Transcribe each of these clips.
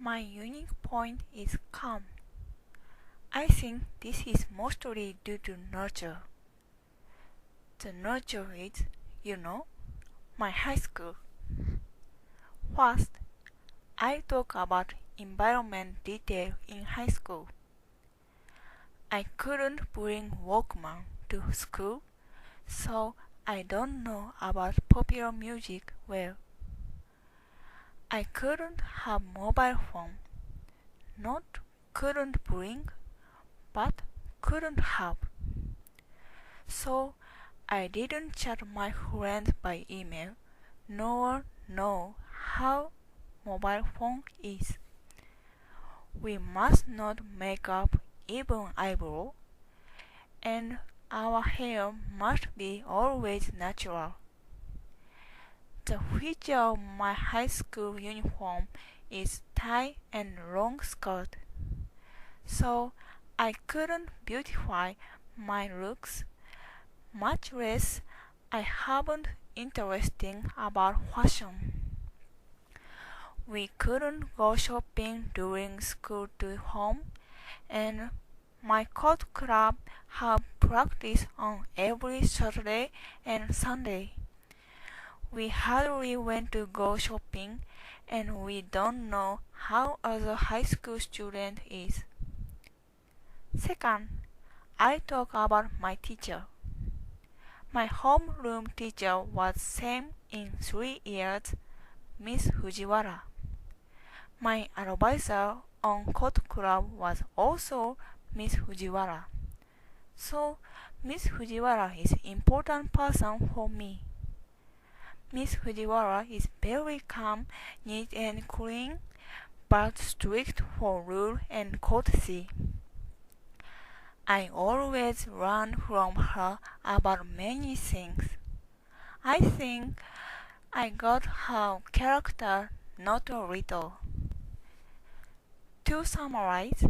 My unique point is calm. I think this is mostly due to nurture. The nurture is, my high school. First, I talk about environment detail in high school. I couldn't bring Walkman to school, so I don't know about popular music well. I couldn't have mobile phone. Not couldn't bring, but couldn't have. So I didn't chat my friend by email, nor know how mobile phone is. We must not make up even eyebrow, and our hair must be always natural. The feature of my high school uniform is tie and long skirt, so I couldn't beautify my looks, much less I haven't interesting about fashion. We couldn't go shopping during school to home, and my court club have practice on every Saturday and Sunday. We hardly went to go shopping, and we don't know how other high school student is. Second, I talk about my teacher. My homeroom teacher was same in 3 years, Miss Fujiwara. My advisor on court club was also Miss Fujiwara. So Miss Fujiwara is important person for me. Miss Fujiwara is very calm, neat and clean, but strict for rule and courtesy. I always learn from her about many things. I think I got her character not a little. To summarize,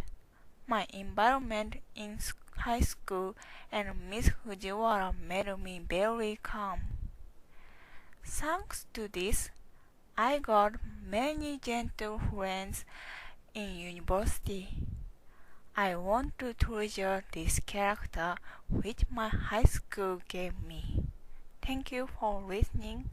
my environment in high school and Miss Fujiwara made me very calm. Thanks to this, I got many gentle friends in university. I want to treasure this character which my high school gave me. Thank you for listening.